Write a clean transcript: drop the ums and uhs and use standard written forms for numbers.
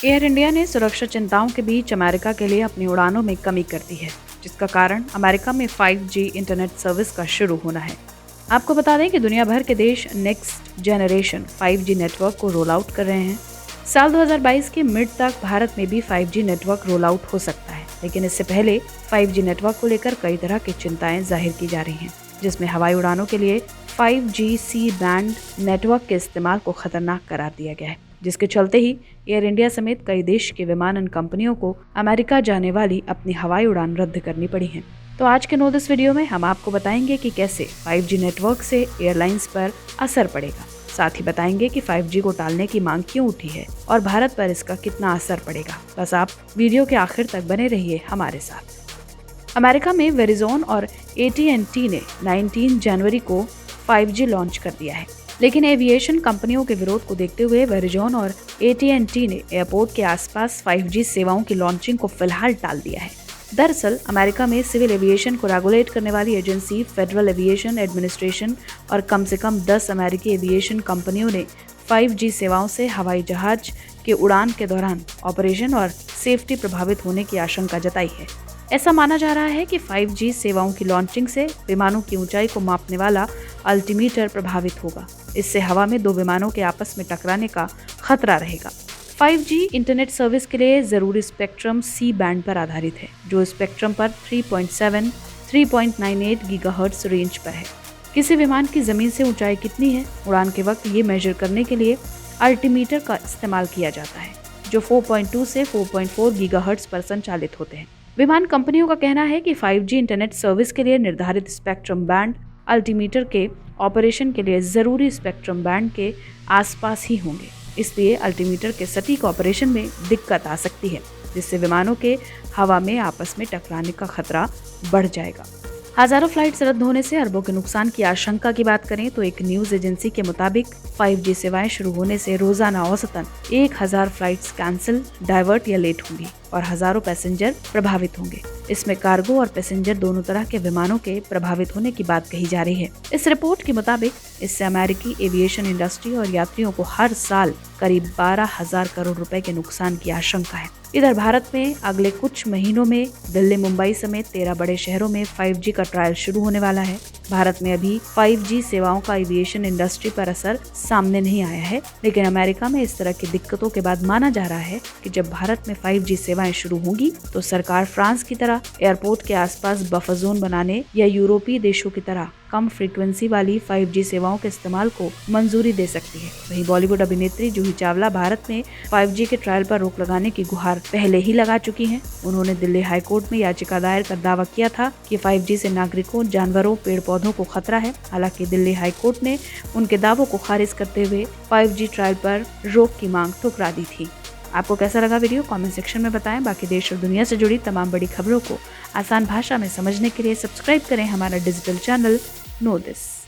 Air India ने सुरक्षा चिंताओं के बीच अमेरिका के लिए अपनी उड़ानों में कमी कर दी है, जिसका कारण अमेरिका में 5G इंटरनेट सर्विस का शुरू होना है। आपको बता दें कि दुनिया भर के देश नेक्स्ट जनरेशन 5G नेटवर्क को रोल आउट कर रहे हैं। साल 2022 के मिड तक भारत में भी 5G नेटवर्क रोल आउट हो सकता है, लेकिन इससे पहले 5G नेटवर्क को लेकर कई तरह की चिंताएं जाहिर की जा रही हैं, जिसमें हवाई उड़ानों के लिए 5G सी बैंड नेटवर्क के इस्तेमाल को खतरनाक करार दिया गया है, जिसके चलते ही एयर इंडिया समेत कई देश की विमानन कंपनियों को अमेरिका जाने वाली अपनी हवाई उड़ान रद्द करनी पड़ी है। तो आज के नो दिस वीडियो में हम आपको बताएंगे कि कैसे 5G नेटवर्क से एयरलाइंस पर असर पड़ेगा। साथ ही बताएंगे कि 5G को टालने की मांग क्यों उठी है और भारत पर इसका कितना असर पड़ेगा। बस आप वीडियो के आखिर तक बने रहिए हमारे साथ। अमेरिका में वेरिजोन और AT&T ने 19 जनवरी को 5G लॉन्च कर दिया है, लेकिन एविएशन कंपनियों के विरोध को देखते हुए वेरिजोन और AT&T ने एयरपोर्ट के आसपास 5G सेवाओं की लॉन्चिंग को फिलहाल टाल दिया है। दरअसल अमेरिका में सिविल एविएशन को रेगुलेट करने वाली एजेंसी फेडरल एविएशन एडमिनिस्ट्रेशन और कम से कम 10 अमेरिकी एविएशन कंपनियों ने 5G सेवाओं से हवाई जहाज के उड़ान के दौरान ऑपरेशन और सेफ्टी प्रभावित होने की आशंका जताई है। ऐसा माना जा रहा है कि 5G सेवाओं की लॉन्चिंग से विमानों की ऊंचाई को मापने वाला अल्टीमीटर प्रभावित होगा। इससे हवा में दो विमानों के आपस में टकराने का खतरा रहेगा। 5G इंटरनेट सर्विस के लिए जरूरी स्पेक्ट्रम सी बैंड पर आधारित है, जो स्पेक्ट्रम पर 3.7, 3.98 गीगाहर्ट्ज रेंज पर है। किसी विमान की जमीन से ऊंचाई कितनी है, उड़ान के वक्त ये मेजर करने के लिए अल्टीमीटर का इस्तेमाल किया जाता है, जो 4.2 से 4.4 गीगाहर्ट्ज पर संचालित होते हैं। विमान कंपनियों का कहना है कि 5G इंटरनेट सर्विस के लिए निर्धारित स्पेक्ट्रम बैंड अल्टीमीटर के ऑपरेशन के लिए जरूरी स्पेक्ट्रम बैंड के आसपास ही होंगे, इसलिए अल्टीमीटर के सटीक ऑपरेशन में दिक्कत आ सकती है, जिससे विमानों के हवा में आपस में टकराने का खतरा बढ़ जाएगा। हजारों फ्लाइट्स रद्द होने से अरबों के नुकसान की आशंका की बात करें तो एक न्यूज एजेंसी के मुताबिक 5G सेवाएं शुरू होने से रोजाना औसतन 1000 फ्लाइट्स कैंसिल, डाइवर्ट या लेट होंगी और हजारों पैसेंजर प्रभावित होंगे। इसमें कार्गो और पैसेंजर दोनों तरह के विमानों के प्रभावित होने की बात कही जा रही है। इस रिपोर्ट के मुताबिक इससे अमेरिकी एविएशन इंडस्ट्री और यात्रियों को हर साल करीब 12,000 करोड़ रुपए के नुकसान की आशंका है। इधर भारत में अगले कुछ महीनों में दिल्ली, मुंबई समेत 13 बड़े शहरों में 5G का ट्रायल शुरू होने वाला है। भारत में अभी 5G सेवाओं का एविएशन इंडस्ट्री पर असर सामने नहीं आया है, लेकिन अमेरिका में इस तरह की दिक्कतों के बाद माना जा रहा है कि जब भारत में 5G सेवाएं शुरू होंगी तो सरकार फ्रांस की तरह एयरपोर्ट के आसपास बफर जोन बनाने या यूरोपीय देशों की तरह कम फ्रीक्वेंसी वाली 5G सेवाओं के इस्तेमाल को मंजूरी दे सकती है। वहीं बॉलीवुड अभिनेत्री जूही चावला भारत में 5G के ट्रायल पर रोक लगाने की गुहार पहले ही लगा चुकी हैं। उन्होंने दिल्ली हाई कोर्ट में याचिका दायर कर दावा किया था कि 5G से नागरिकों, जानवरों, पेड़ पौधों को खतरा है। हालांकि दिल्ली हाई कोर्ट ने उनके दावों को खारिज करते हुए 5G ट्रायल पर रोक की मांग ठुकरा दी थी। आपको कैसा लगा वीडियो कमेंट सेक्शन में बताएं। बाकी देश और दुनिया से जुड़ी तमाम बड़ी खबरों को आसान भाषा में समझने के लिए सब्सक्राइब करें हमारा डिजिटल चैनल नो दिस।